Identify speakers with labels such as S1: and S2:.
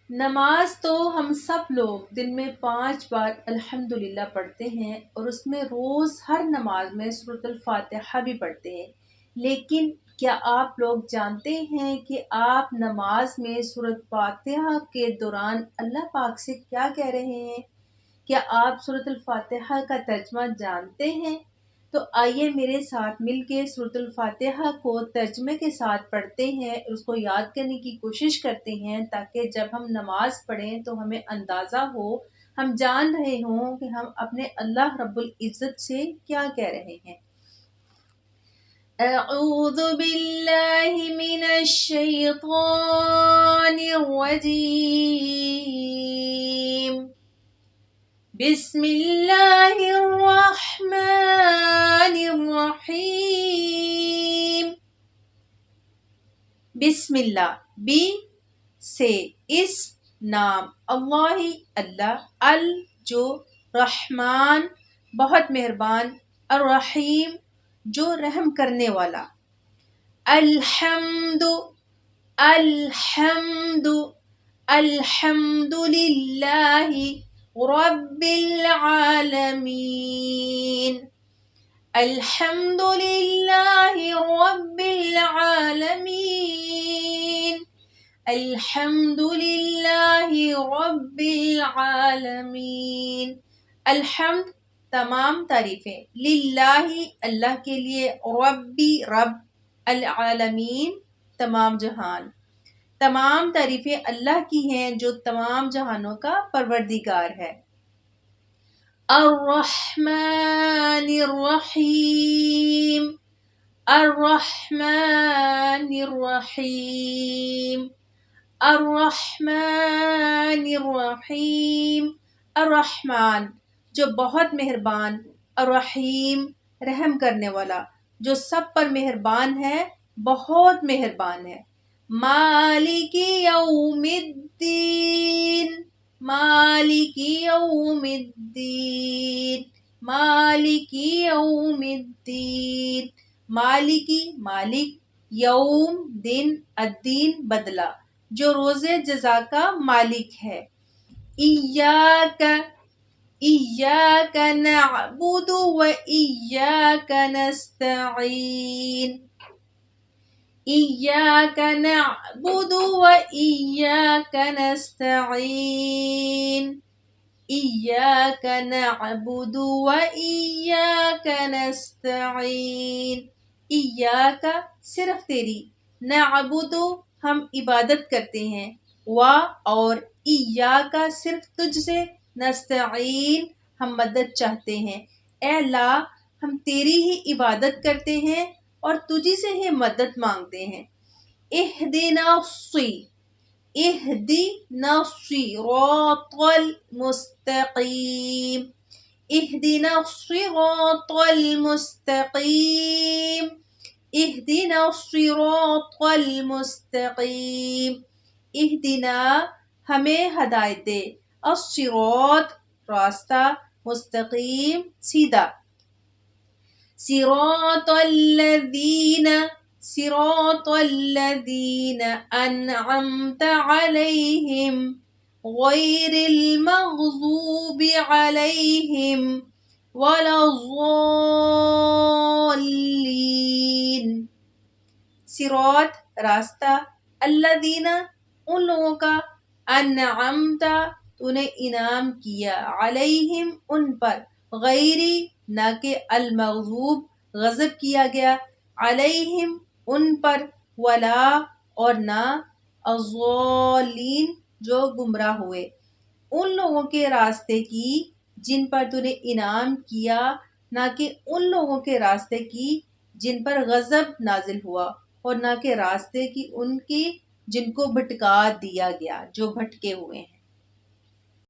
S1: نماز تو ہم سب لوگ دن میں 5 بار الحمدللہ پڑھتے ہیں، اور اس میں روز ہر نماز میں سورۃ الفاتحہ بھی پڑھتے ہیں۔ لیکن کیا آپ لوگ جانتے ہیں کہ آپ نماز میں سورۃ فاتحہ کے دوران اللہ پاک سے کیا کہہ رہے ہیں؟ کیا آپ سورۃ الفاتحہ کا ترجمہ جانتے ہیں؟ تو آئیے میرے ساتھ مل کے سورۃ الفاتحہ کو ترجمے کے ساتھ پڑھتے ہیں اور اس کو یاد کرنے کی کوشش کرتے ہیں، تاکہ جب ہم نماز پڑھیں تو ہمیں اندازہ ہو، ہم جان رہے ہوں کہ ہم اپنے اللہ رب العزت سے کیا کہہ رہے ہیں۔ اعوذ باللہ من الشیطان الرجیم، بسم اللہ الرحمن الرحیم۔ بسم اللہ، بی سے اسم نام، اللہ اللہ، ال جو رحمان بہت مہربان، الرحیم جو رحم کرنے والا۔ الحمد الحمد الحمد للہ رب العالمین، الحمد للہ رب العالمین، الحمد للہ رب العالمین۔ الحمد تمام تعریفیں، للہ اللہ کے لیے، ربی رب، العالمین تمام جہان۔ تمام تعریفیں اللہ کی ہیں جو تمام جہانوں کا پروردگار ہے۔ الرحمن الرحیم، الرحمن الرحیم، الرحمن الرحیم۔ الرحمن جو بہت مہربان، الرحیم رحم کرنے والا، جو سب پر مہربان ہے، بہت مہربان ہے۔ مالک یوم الدین، مالک یوم الدین، مالک یوم الدین۔ مالکی مالک، یوم دن، الدین بدلہ، جو روز جزا کا مالک ہے۔ ایاک ایاک نعبد و ایاک نستعین، ایاک نعبد و ایاک نستعین، ایاک نعبد و ایاک نستعین۔ ایاک صرف تیری، نعبد ہم عبادت کرتے ہیں، و اور ایاک صرف تجھ سے، نستعین ہم مدد چاہتے ہیں۔ اے اللہ، ہم تیری ہی عبادت کرتے ہیں اور تجھی سے ہی مدد مانگتے ہیں۔ اہدنا اہدنا الصراط المستقیم، اہدنا الصراط المستقیم، اہدنا الصراط المستقیم۔ اہدنا ہمیں ہدایت دے، الصراط راستہ، مستقیم سیدھا۔ صراط الذین، صراط الذین انعمت علیہم غیر المغضوب علیہم ولا الضالین۔ صراط راستہ، الذین ان لوگوں کا، انعمت تو نے انعام کیا، علیہم ان پر، غیری نہ کہ المغضوب غضب کیا گیا، علیہم ان پر، ولا اور نہ، الضالین جو گمراہ ہوئے۔ ان لوگوں کے راستے کی جن پر تو نے انعام کیا، نہ کہ ان لوگوں کے راستے کی جن پر غضب نازل ہوا، اور نہ کہ راستے کی ان کی جن کو بھٹکا دیا گیا، جو بھٹکے ہوئے ہیں۔